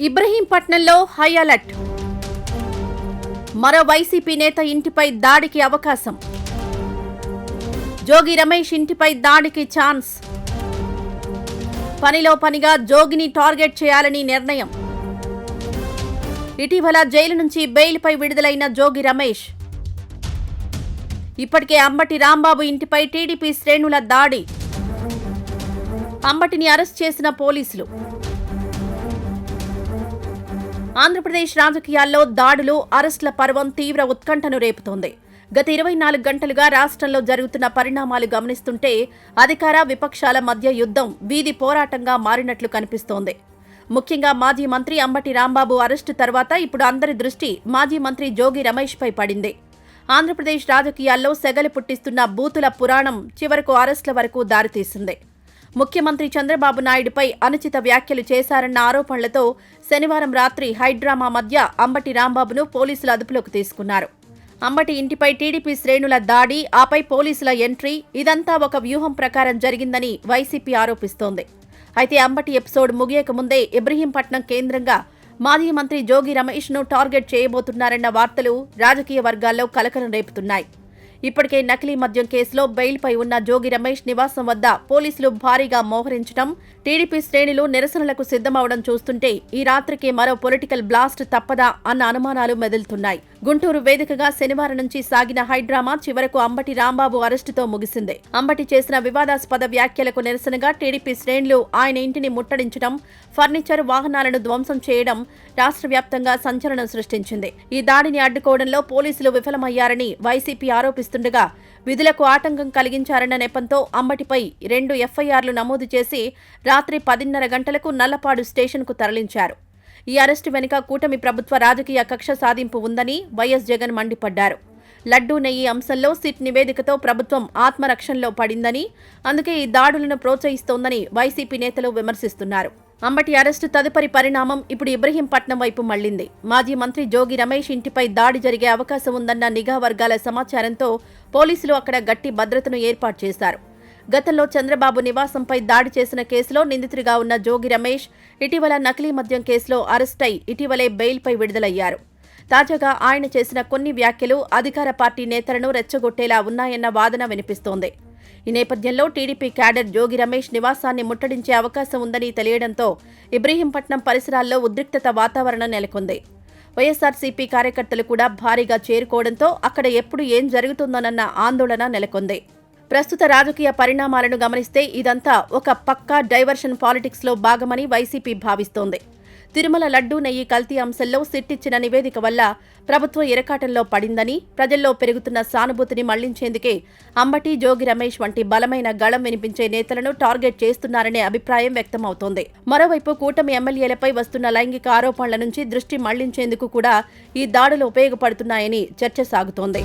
ఇబ్రహీంపట్నంలో high alert. మరో YCP నేత ఇంటిపై దాడికి అవకాశం. జోగి రమేష్ ఇంటిపై దాడికి ఛాన్స్. పనిలో పనిగా జోగిని టార్గెట్ చేయాలని నిర్ణయం. ఇటీవల జైలు నుంచి బెయిల్పై విడుదలైన జోగి రమేష్. ఇప్పటికే అంబటి రాంబాబు ఇంటిపై టీడీపీ శ్రేణుల దాడి. అంబటిని అరెస్ట్ చేసిన పోలీసులు. ఆంధ్రప్రదేశ్ రాజకీయాల్లో దాడులు, అరెస్టుల పర్వం తీవ్ర ఉత్కంఠను రేపుతోంది. గత 24 గంటలుగా రాష్ట్రంలో జరుగుతున్న పరిణామాలు గమనిస్తుంటే అధికార విపక్షాల మధ్య యుద్ధం వీధి పోరాటంగా మారినట్లు కనిపిస్తోంది. ముఖ్యంగా మాజీ మంత్రి అంబటి రాంబాబు అరెస్టు తర్వాత ఇప్పుడు అందరి దృష్టి మాజీ మంత్రి జోగి రమేష్ పై పడింది. ఆంధ్రప్రదేశ్ రాజకీయాల్లో సెగలు పుట్టిస్తున్న బూతుల పురాణం చివరకు అరెస్టుల వరకు దారితీసింది. ముఖ్యమంత్రి చంద్రబాబు నాయుడుపై అనుచిత వ్యాఖ్యలు చేశారన్న ఆరోపణలతో శనివారం రాత్రి హైడ్రామా మధ్య అంబటి రాంబాబును పోలీసులు అదుపులోకి తీసుకున్నారు. అంబటి ఇంటిపై టీడీపీ శ్రేణుల దాడి, ఆపై పోలీసుల ఎంట్రీ, ఇదంతా ఒక వ్యూహం ప్రకారం జరిగిందని వైసీపీ ఆరోపిస్తోంది. అయితే అంబటి ఎపిసోడ్ ముగియక ముందే ఇబ్రహీంపట్నం కేంద్రంగా మాజీ మంత్రి జోగి రమేష్ ను టార్గెట్ చేయబోతున్నారన్న వార్తలు రాజకీయ వర్గాల్లో కలకలం రేపుతున్నాయి. ఇప్పటికే నకిలీ మద్యం కేసులో బెయిల్పై ఉన్న జోగి రమేష్ నివాసం వద్ద పోలీసులు భారీగా మోహరించడం, టీడీపీ శ్రేణులు నిరసనలకు సిద్ధమవడం చూస్తుంటే ఈ రాత్రికి మరో పొలిటికల్ బ్లాస్ట్ తప్పదా అన్న అనుమానాలు మెదులుతున్నాయి. గుంటూరు వేదికగా శనివారం నుంచి సాగిన హైడ్రామా చివరకు అంబటి రాంబాబు అరెస్టుతో ముగిసింది. అంబటి చేసిన వివాదాస్పద వ్యాఖ్యలకు నిరసనగా టీడీపీ శ్రేణులు ఆయన ఇంటిని ముట్టడించడం, ఫర్నిచర్, వాహనాలను ధ్వంసం చేయడం రాష్ట్ర వ్యాప్తంగా సంచలనం సృష్టించింది. ఈ దాడిని అడ్డుకోవడంలో పోలీసులు విఫలమయ్యారని వైసీపీ ఆరోపిస్తుండగా విధులకు ఆటంకం కలిగించారన్న నెపంతో అంబటిపై 2 ఎఫ్ఐఆర్లు నమోదు చేసి రాత్రి 10:30 గంటలకు నల్లపాడు స్టేషన్కు తరలించారు. ఈ అరెస్టు వెనుక కూటమి ప్రభుత్వ రాజకీయ కక్ష సాధింపు ఉందని వైఎస్ జగన్ మండిపడ్డారు. లడ్డూ నెయ్యి అంశంలో సిట్ నివేదికతో ప్రభుత్వం ఆత్మరక్షణలో పడిందని, అందుకే ఈ దాడులను ప్రోత్సహిస్తోందని వైసీపీ నేతలు విమర్శిస్తున్నారు. అంబటి అరెస్టు తదుపరి పరిణామం ఇప్పుడు ఇబ్రహీంపట్నం వైపు మళ్లింది. మాజీ మంత్రి జోగి రమేష్ ఇంటిపై దాడి జరిగే అవకాశం ఉందన్న నిఘా వర్గాల సమాచారంతో పోలీసులు అక్కడ గట్టి భద్రతను ఏర్పాటు చేశారు. గతంలో చంద్రబాబు నివాసంపై దాడి చేసిన కేసులో నిందితుడిగా ఉన్న జోగి రమేష్ ఇటీవల నకిలీ మద్యం కేసులో అరెస్టై ఇటీవలే బెయిల్పై విడుదలయ్యారు. తాజాగా ఆయన చేసిన కొన్ని వ్యాఖ్యలు అధికార పార్టీ నేతలను రెచ్చగొట్టేలా ఉన్నాయన్న వాదన వినిపిస్తోంది. ఈ నేపథ్యంలో టీడీపీ క్యాడర్ జోగి రమేష్ నివాసాన్ని ముట్టడించే అవకాశం ఉందని తెలియడంతో ఇబ్రహీంపట్నం పరిసరాల్లో ఉద్రిక్తత వాతావరణం నెలకొంది. వైఎస్ఆర్సీపీ కార్యకర్తలు కూడా భారీగా చేరుకోవడంతో అక్కడ ఎప్పుడు ఏం జరుగుతుందోనన్న ఆందోళన నెలకొంది. ప్రస్తుత రాజకీయ పరిణామాలను గమనిస్తే ఇదంతా ఒక పక్కా డైవర్షన్ పాలిటిక్స్లో భాగమని వైసీపీ భావిస్తోంది. తిరుమల లడ్డూ నెయ్యి కల్తీ అంశంలో సిట్ ఇచ్చిన నివేదిక వల్ల ప్రభుత్వం ఇరకాటంలో పడిందని, ప్రజల్లో పెరుగుతున్న సానుభూతిని మళ్లించేందుకే అంబటి, జోగి రమేష్ వంటి బలమైన గళం వినిపించే నేతలను టార్గెట్ చేస్తున్నారనే అభిప్రాయం వ్యక్తమవుతోంది. మరోవైపు కూటమి ఎమ్మెల్యేలపై వస్తున్న లైంగిక ఆరోపణల నుంచి దృష్టి మళ్లించేందుకు కూడా ఈ దాడులు ఉపయోగపడుతున్నాయని చర్చ సాగుతోంది.